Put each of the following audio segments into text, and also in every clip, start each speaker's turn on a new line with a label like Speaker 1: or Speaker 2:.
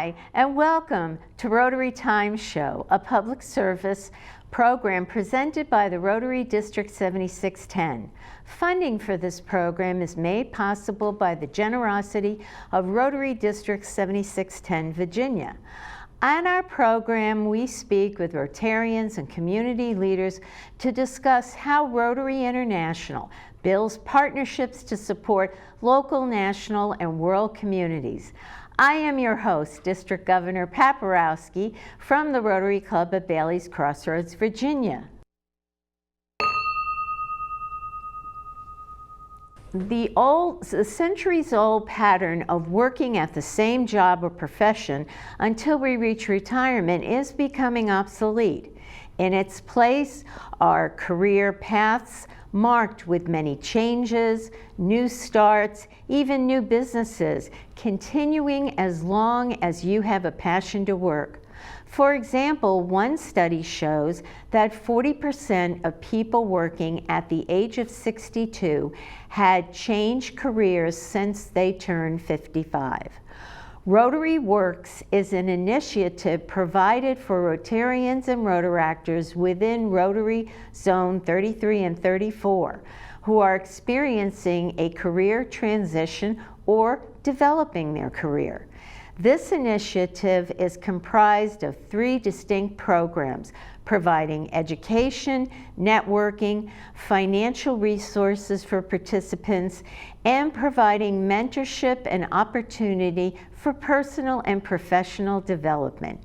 Speaker 1: Hi, and welcome to Rotary Time Show, a public service program presented by the Rotary District 7610. Funding for this program is made possible by the generosity of Rotary District 7610, Virginia. On our program, we speak with Rotarians and community leaders to discuss how Rotary International builds partnerships to support local, national, and world communities. I am your host, District Governor Paporowski from the Rotary Club at Bailey's Crossroads, Virginia. The centuries-old pattern of working at the same job or profession until we reach retirement is becoming obsolete. In its place are career paths marked with many changes, new starts, even new businesses, continuing as long as you have a passion to work. For example, one study shows that 40% of people working at the age of 62 had changed careers since they turned 55. Rotary Works is an initiative provided for Rotarians and Rotaractors within Rotary Zone 33 and 34 who are experiencing a career transition or developing their career. This initiative is comprised of 3 distinct programs, providing education, networking, financial resources for participants, and providing mentorship and opportunity for personal and professional development.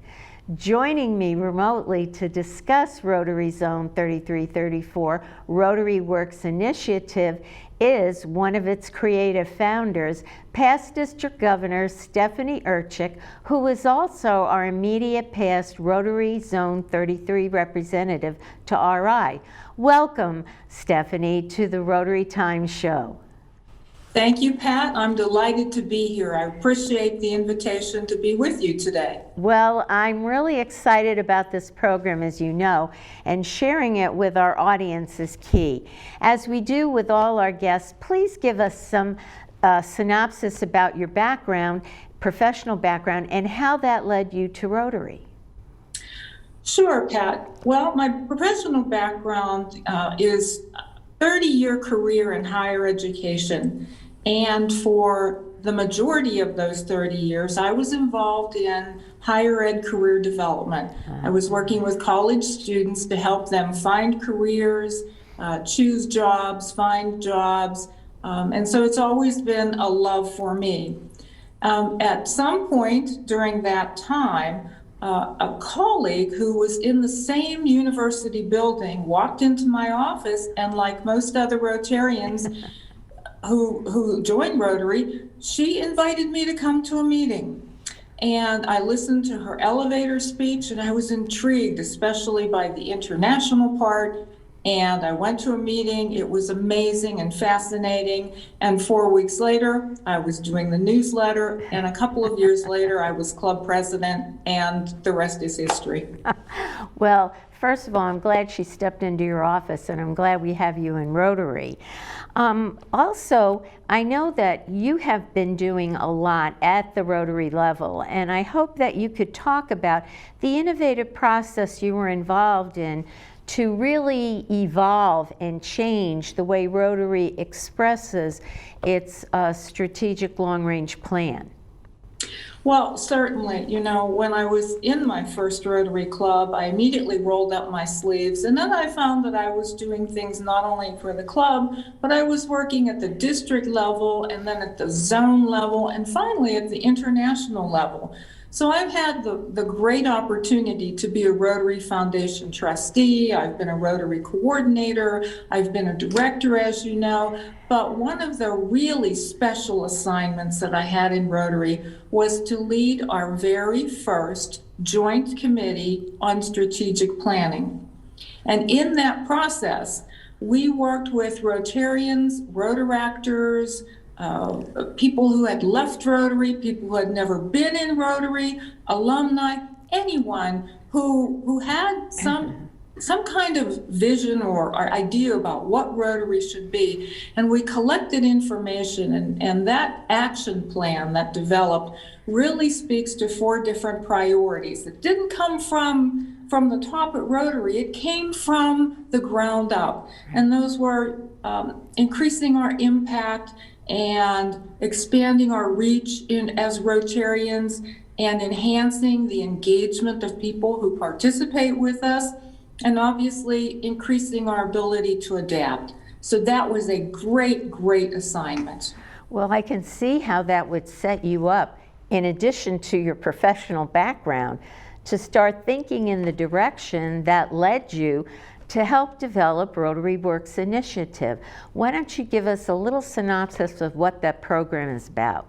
Speaker 1: Joining me remotely to discuss Rotary Zone 3334 Rotary Works Initiative is one of its creative founders, past District Governor Stephanie Urchick, who is also our immediate past Rotary Zone 33 representative to RI. Welcome, Stephanie, to the Rotary Time Show.
Speaker 2: Thank you, Pat. I'm delighted to be here. I appreciate the invitation to be with you today.
Speaker 1: Well, I'm really excited about this program, as you know, and sharing it with our audience is key. As we do with all our guests, please give us some synopsis about your background, professional background, and how that led you to Rotary.
Speaker 2: Sure, Pat. Well, my professional background is a 30-year career in higher education. And for the majority of those 30 years, I was involved in higher ed career development. I was working with college students to help them find careers, choose jobs, find jobs. And so it's always been a love for me. At some point during that time, a colleague who was in the same university building walked into my office, and like most other Rotarians who joined Rotary, she invited me to come to a meeting. And I listened to her elevator speech, and I was intrigued, especially by the international part. And I went to a meeting. It was amazing and fascinating. And 4 weeks later, I was doing the newsletter. And a couple of years later, I was club president, and the rest is history.
Speaker 1: Well, first of all, I'm glad she stepped into your office, and I'm glad we have you in Rotary. Also, I know that you have been doing a lot at the Rotary level, and I hope that you could talk about the innovative process you were involved in to really evolve and change the way Rotary expresses its strategic long-range plan.
Speaker 2: Well, certainly. You know, when I was in my first Rotary Club, I immediately rolled up my sleeves, and then I found that I was doing things not only for the club, but I was working at the district level, and then at the zone level, and finally at the international level. So I've had the great opportunity to be a Rotary Foundation trustee. I've been a Rotary coordinator. I've been a director, as you know. But one of the really special assignments that I had in Rotary was to lead our very first joint committee on strategic planning. And in that process, we worked with Rotarians, Rotaractors, people who had left Rotary, people who had never been in Rotary, alumni, anyone who had some kind of vision or idea about what Rotary should be. And we collected information, and that action plan that developed really speaks to 4 different priorities. It didn't come from the top at Rotary, it came from the ground up. And those were increasing our impact and expanding our reach as Rotarians and enhancing the engagement of people who participate with us, and obviously increasing our ability to adapt. So that was a great, great assignment.
Speaker 1: Well, I can see how that would set you up, in addition to your professional background, to start thinking in the direction that led you to help develop Rotary Works Initiative. Why don't you give us a little synopsis of what that program is about?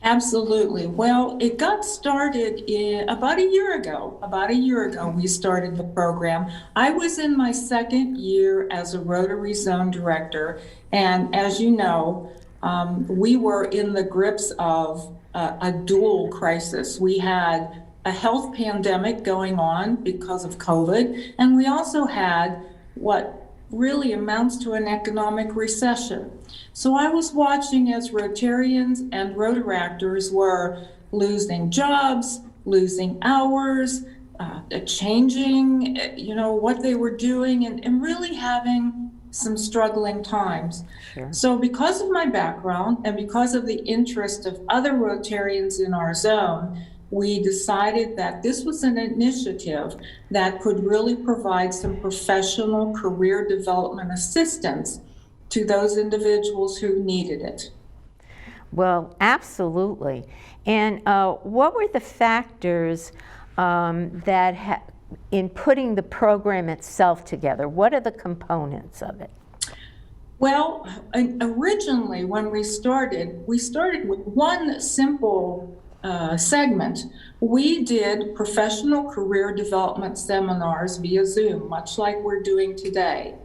Speaker 2: Absolutely. Well, it got started about a year ago. About a year ago, we started the program. I was in my 2nd year as a Rotary Zone Director, and as you know, we were in the grips of a dual crisis. We had a health pandemic going on because of COVID, and we also had what really amounts to an economic recession. So I was watching as Rotarians and Rotaractors were losing jobs, losing hours, changing, what they were doing, and really having some struggling times.
Speaker 1: Sure.
Speaker 2: So because of my background and because of the interest of other Rotarians in our zone, we decided that this was an initiative that could really provide some professional career development assistance to those individuals who needed it.
Speaker 1: Well, absolutely. And what were the factors in putting the program itself together? What are the components of it?
Speaker 2: Well, originally when we started with one simple segment. We did professional career development seminars via Zoom, much like we're doing today.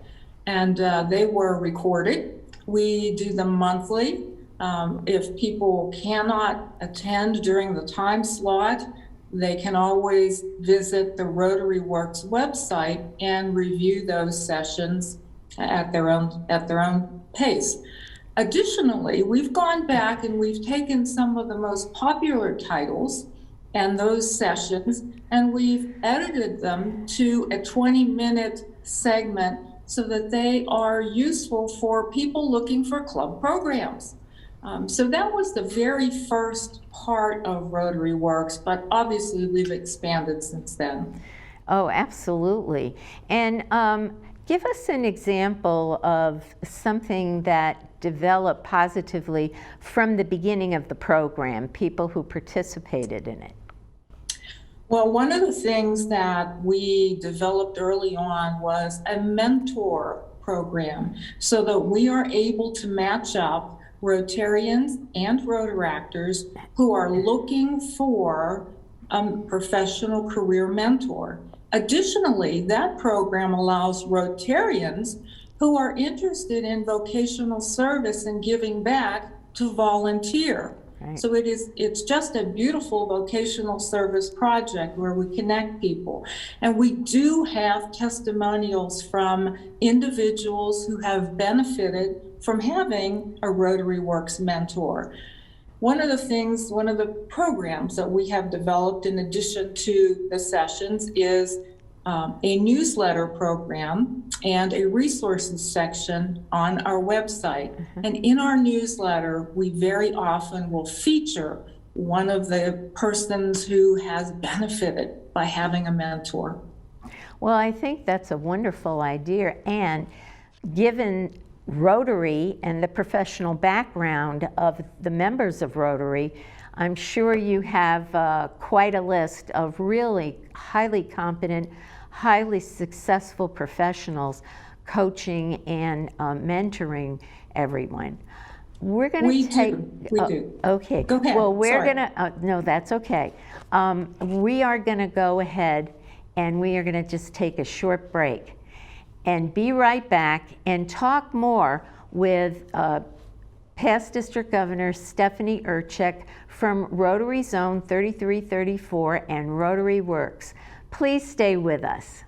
Speaker 2: And they were recorded. We do them monthly. If people cannot attend during the time slot, they can always visit the Rotary Works website and review those sessions at their own pace. Additionally, we've gone back and we've taken some of the most popular titles and those sessions, and we've edited them to a 20-minute segment so that they are useful for people looking for club programs. So that was the very first part of Rotary Works, but obviously we've expanded since then.
Speaker 1: Oh, absolutely. And give us an example of something that developed positively from the beginning of the program, people who participated in it.
Speaker 2: Well, one of the things that we developed early on was a mentor program so that we are able to match up Rotarians and Rotaractors who are looking for a professional career mentor. Additionally, that program allows Rotarians who are interested in vocational service and giving back to volunteer.
Speaker 1: Right.
Speaker 2: So it's just a beautiful vocational service project where we connect people. And we do have testimonials from individuals who have benefited from having a Rotary Works mentor. One of the programs that we have developed in addition to the sessions is a newsletter program and a resources section on our website. And in our newsletter, we very often will feature one of the persons who has benefited by having a mentor.
Speaker 1: Well, I think that's a wonderful idea, and given Rotary and the professional background of the members of Rotary, I'm sure you have quite a list of really highly competent, highly successful professionals coaching and mentoring everyone. We're going to take.
Speaker 2: We do.
Speaker 1: Okay.
Speaker 2: Go ahead.
Speaker 1: Well, we're
Speaker 2: Sorry.
Speaker 1: going to. No, that's okay. We are going to go ahead and we are going to just take a short break and be right back and talk more with past District Governor Stephanie Urchick from Rotary Zone 3334 and Rotary Works. Please stay with us.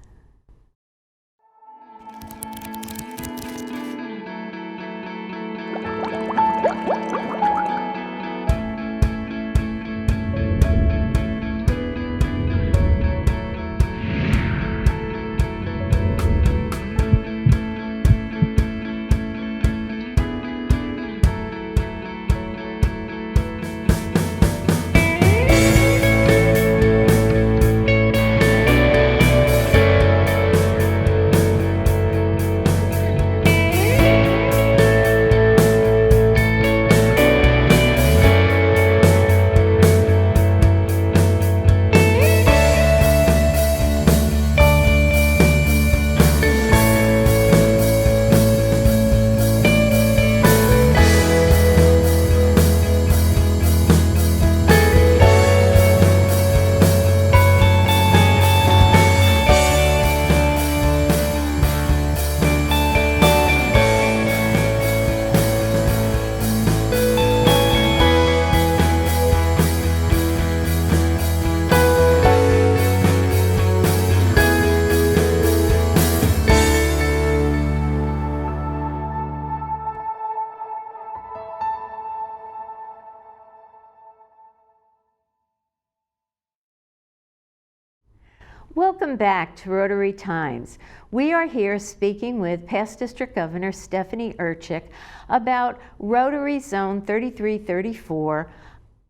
Speaker 1: Welcome back to Rotary Times. We are here speaking with past District Governor Stephanie Urchick about Rotary Zone 3334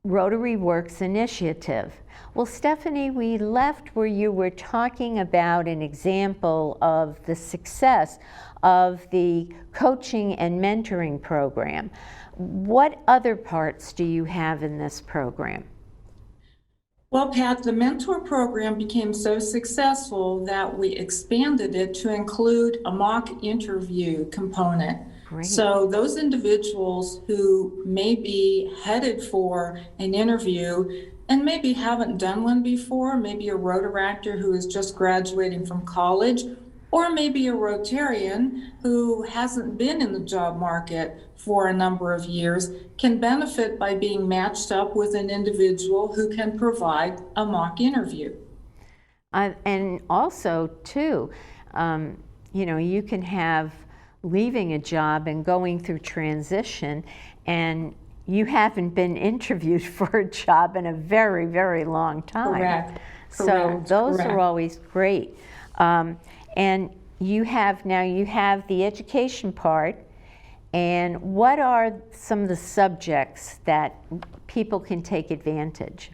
Speaker 1: Rotary Works Initiative. Well, Stephanie, we left where you were talking about an example of the success of the coaching and mentoring program. What other parts do you have in this program?
Speaker 2: Well, Pat, the mentor program became so successful that we expanded it to include a mock interview component.
Speaker 1: Great.
Speaker 2: So those individuals who may be headed for an interview and maybe haven't done one before, maybe a Rotaractor who is just graduating from college, or maybe a Rotarian who hasn't been in the job market for a number of years, can benefit by being matched up with an individual who can provide a mock interview.
Speaker 1: And also, too, you can have leaving a job and going through transition, and you haven't been interviewed for a job in a very, very long time.
Speaker 2: Correct.
Speaker 1: So those are always great. And you have the education part. And what are some of the subjects that people can take advantage?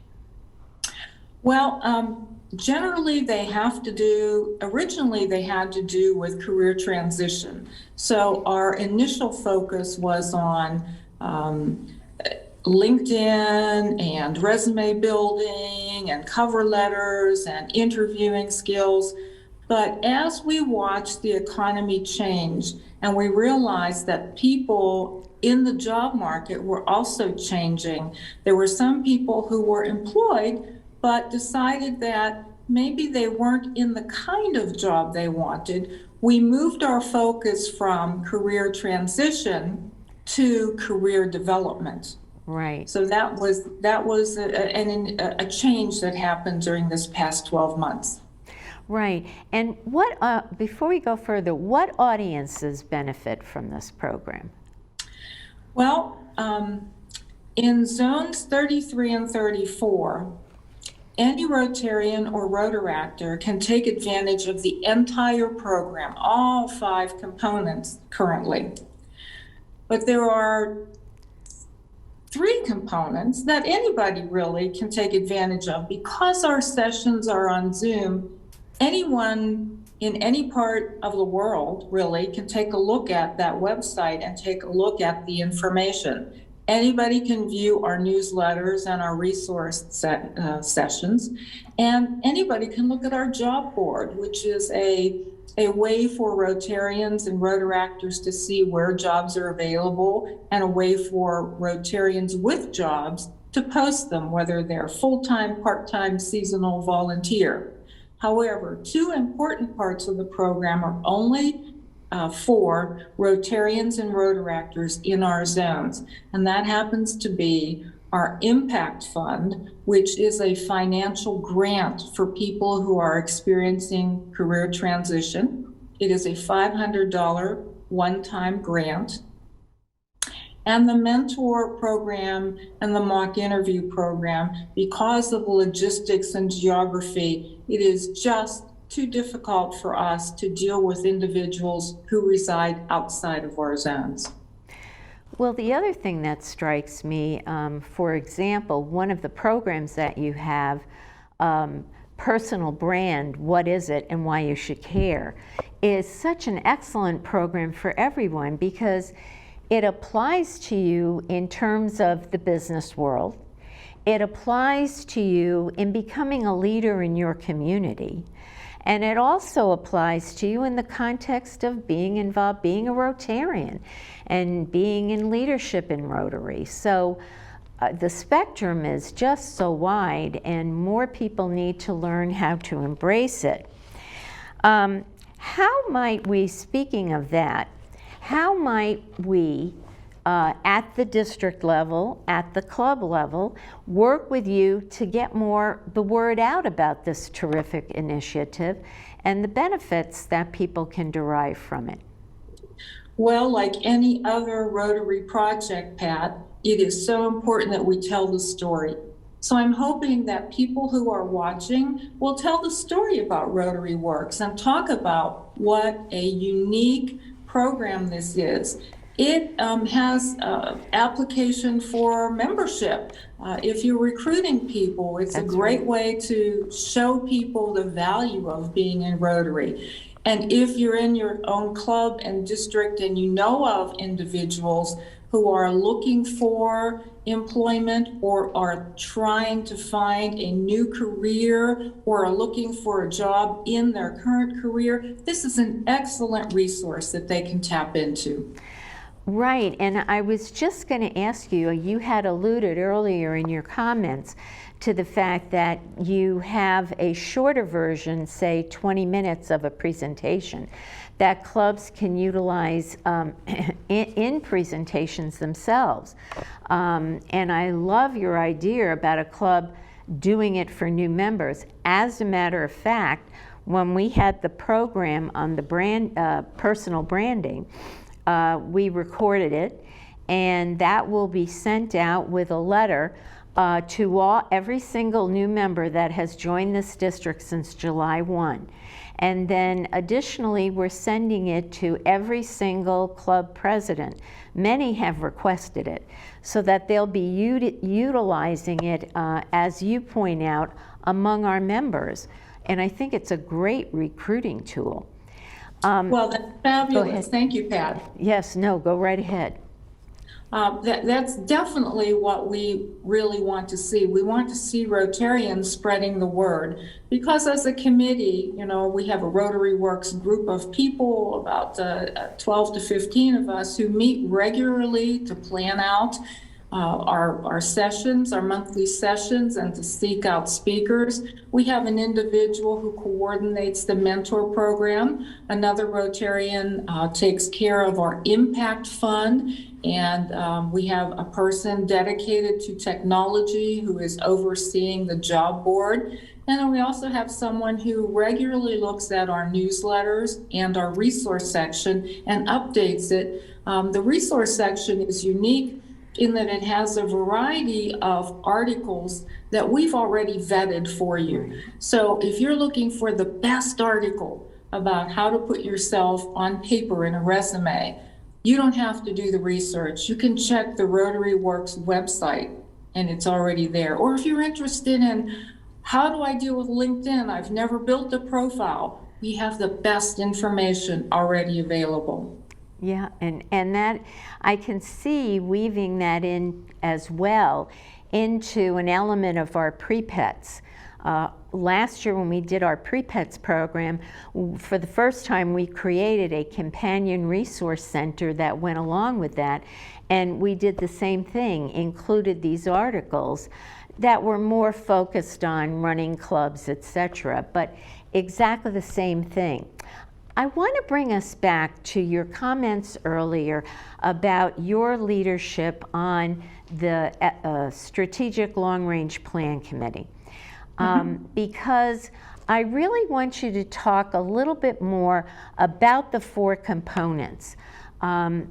Speaker 2: Well, generally originally they had to do with career transition. So our initial focus was on LinkedIn and resume building and cover letters and interviewing skills. But as we watched the economy change and we realized that people in the job market were also changing, there were some people who were employed but decided that maybe they weren't in the kind of job they wanted. We moved our focus from career transition to career development.
Speaker 1: Right.
Speaker 2: So that was a change that happened during this past 12 months.
Speaker 1: Right. And before we go further, what audiences benefit from this program?
Speaker 2: Well, in zones 33 and 34, any Rotarian or Rotaractor can take advantage of the entire program, all 5 components currently. But there are 3 components that anybody really can take advantage of. Because our sessions are on Zoom, anyone in any part of the world really can take a look at that website and take a look at the information. Anybody can view our newsletters and our resource sessions, and anybody can look at our job board, which is a way for Rotarians and Rotaractors to see where jobs are available, and a way for Rotarians with jobs to post them, whether they're full-time, part-time, seasonal, volunteer. However, 2 important parts of the program are only for Rotarians and Rotaractors in our zones, and that happens to be our Impact Fund, which is a financial grant for people who are experiencing career transition. It is a $500 one-time grant. And the mentor program and the mock interview program, because of logistics and geography, it is just too difficult for us to deal with individuals who reside outside of our zones.
Speaker 1: Well, the other thing that strikes me, for example, one of the programs that you have, Personal Brand, What Is It and Why You Should Care, is such an excellent program for everyone because it applies to you in terms of the business world. It applies to you in becoming a leader in your community. And it also applies to you in the context of being involved, being a Rotarian and being in leadership in Rotary. So the spectrum is just so wide, and more people need to learn how to embrace it. How might we, speaking of that, how might we at the district level, at the club level, work with you to get the word out about this terrific initiative and the benefits that people can derive from it?
Speaker 2: Well, like any other Rotary project, Pat, it is so important that we tell the story. So I'm hoping that people who are watching will tell the story about Rotary Works and talk about what a unique program this is. It has application for membership. If you're recruiting people, it's a great way to show people the value of being in Rotary. And if you're in your own club and district and you know of individuals who are looking for employment or are trying to find a new career or are looking for a job in their current career, this is an excellent resource that they can tap into.
Speaker 1: Right, and I was just going to ask you, you had alluded earlier in your comments to the fact that you have a shorter version, say 20 minutes of a presentation, that clubs can utilize in presentations themselves. And I love your idea about a club doing it for new members. As a matter of fact, when we had the program on the personal branding, we recorded it, and that will be sent out with a letter to every single new member that has joined this district since July 1. And then additionally, we're sending it to every single club president. Many have requested it, so that they'll be utilizing it, as you point out, among our members. And I think it's a great recruiting tool.
Speaker 2: Well, that's fabulous. Thank you, Pat.
Speaker 1: Yes, no, go right ahead.
Speaker 2: That's definitely what we really want to see. We want to see Rotarians spreading the word, because as a committee, you know, we have a Rotary Works group of people, about 12 to 15 of us, who meet regularly to plan out our sessions, our monthly sessions, and to seek out speakers. We have an individual who coordinates the mentor program. Another Rotarian takes care of our impact fund, and we have a person dedicated to technology who is overseeing the job board. And then we also have someone who regularly looks at our newsletters and our resource section and updates it. The resource section is unique in that it has a variety of articles that we've already vetted for you. So if you're looking for the best article about how to put yourself on paper in a resume, you don't have to do the research. You can check the Rotary Works website and it's already there. Or if you're interested in how do I deal with LinkedIn, I've never built a profile, we have the best information already available.
Speaker 1: Yeah, and that I can see weaving that in as well into an element of our pre-pets. Last year when we did our pre-pets program, for the first time we created a companion resource center that went along with that, and we did the same thing, included these articles that were more focused on running clubs, etc., but exactly the same thing. I want to bring us back to your comments earlier about your leadership on the Strategic Long Range Plan Committee, because I really want you to talk a little bit more about the 4 components. One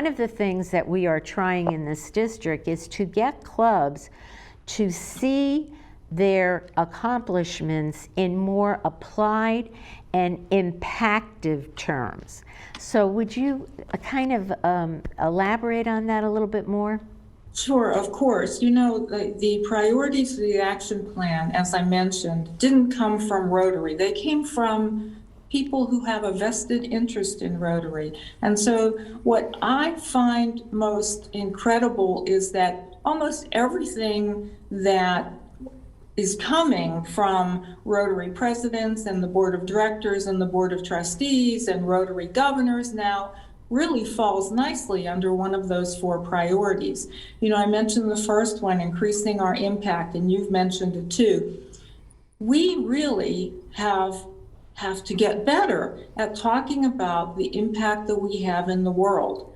Speaker 1: of the things that we are trying in this district is to get clubs to see their accomplishments in more applied and impactive terms. So would you kind of elaborate on that a little bit more?
Speaker 2: Sure, of course. You know, the priorities of the action plan, as I mentioned, didn't come from Rotary. They came from people who have a vested interest in Rotary. And so what I find most incredible is that almost everything that is coming from Rotary presidents and the board of directors and the board of trustees and Rotary governors now really falls nicely under one of those 4 priorities. You know, I mentioned the first one, increasing our impact, and you've mentioned it too. We really have to get better at talking about the impact that we have in the world.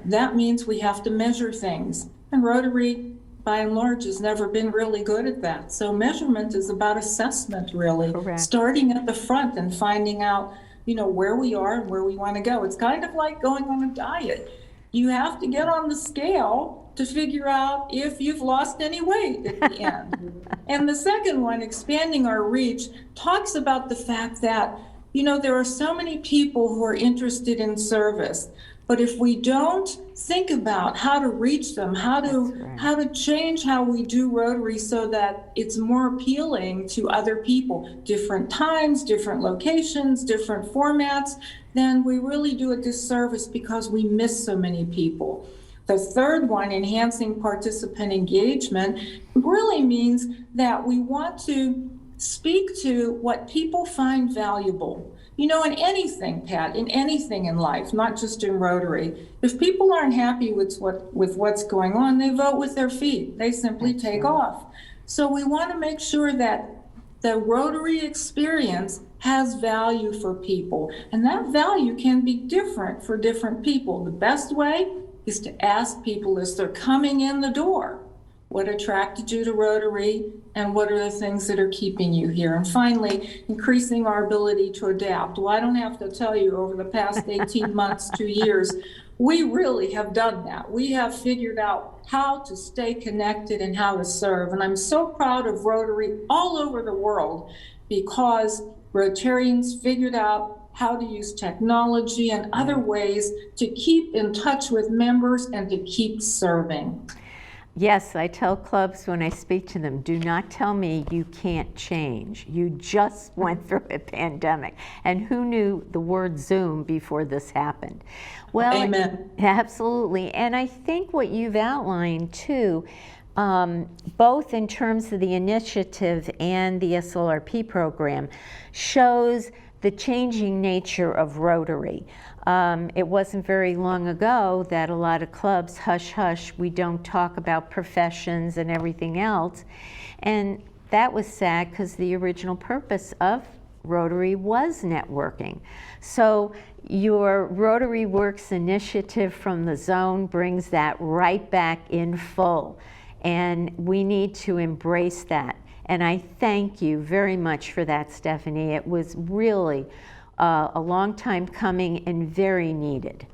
Speaker 2: That means we have to measure things, and Rotary by and large has never been really good at that. So measurement is about assessment, really.
Speaker 1: Correct.
Speaker 2: Starting at the front and finding out, you know, where we are and where we want to go. It's kind of like going on a diet. You have to get on the scale to figure out if you've lost any weight at the end. And the second one, expanding our reach, talks about the fact that, there are so many people who are interested in service. But if we don't think about how to reach them, how to change how we do Rotary so that it's more appealing to other people, different times, different locations, different formats, then we really do a disservice because we miss so many people. The third one, enhancing participant engagement, really means that we want to speak to what people find valuable. In anything, Pat, in anything in life, not just in Rotary, if people aren't happy with what's going on, they vote with their feet. They simply take off. So we want to make sure that the Rotary experience has value for people, and that value can be different for different people. The best way is to ask people as they're coming in the door, what attracted you to Rotary, and what are the things that are keeping you here? And finally, increasing our ability to adapt. Well, I don't have to tell you, over the past 18 months, 2 years, we really have done that. We have figured out how to stay connected and how to serve. And I'm so proud of Rotary all over the world because Rotarians figured out how to use technology and other ways to keep in touch with members and to keep serving.
Speaker 1: Yes, I tell clubs when I speak to them, do not tell me you can't change. You just went through a pandemic. And who knew the word Zoom before this happened? Well,
Speaker 2: Amen.
Speaker 1: Absolutely. And I think what you've outlined too, both in terms of the initiative and the SLRP program, shows the changing nature of Rotary. It wasn't very long ago that a lot of clubs, hush, hush, we don't talk about professions and everything else. And that was sad because the original purpose of Rotary was networking. So your Rotary Works initiative from the zone brings that right back in full. And we need to embrace that. And I thank you very much for that, Stephanie. It was really a long time coming and very needed.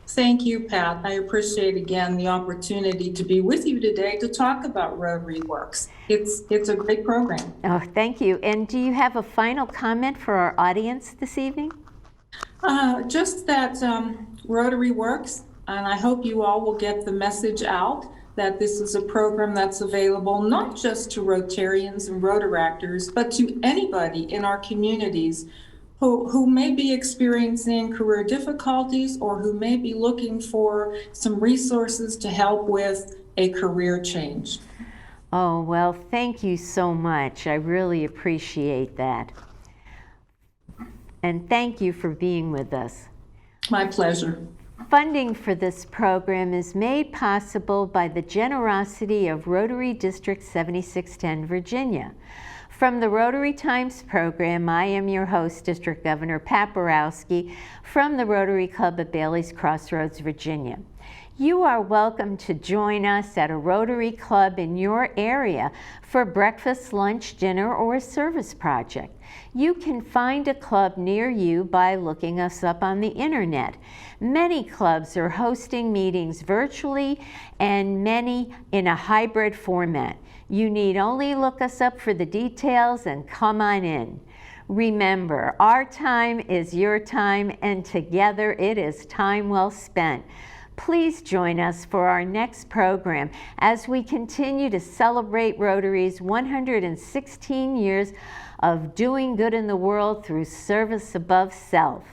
Speaker 2: Thank you, Pat. I appreciate again the opportunity to be with you today to talk about Rotary Works. It's a great program.
Speaker 1: Oh, thank you. And do you have a final comment for our audience this evening?
Speaker 2: Just that Rotary Works, and I hope you all will get the message out that this is a program that's available not just to Rotarians and Rotaractors, but to anybody in our communities who may be experiencing career difficulties or who may be looking for some resources to help with a career change.
Speaker 1: Oh, well, thank you so much. I really appreciate that. And thank you for being with us.
Speaker 2: My pleasure.
Speaker 1: Funding for this program is made possible by the generosity of Rotary District 7610, Virginia. From the Rotary Times program, I am your host, District Governor Pat Borowski, from the Rotary Club at Bailey's Crossroads, Virginia. You are welcome to join us at a Rotary Club in your area for breakfast, lunch, dinner, or a service project. You can find a club near you by looking us up on the internet. Many clubs are hosting meetings virtually and many in a hybrid format. You need only look us up for the details and come on in. Remember, our time is your time, and together it is time well spent. Please join us for our next program as we continue to celebrate Rotary's 116 years of doing good in the world through service above self.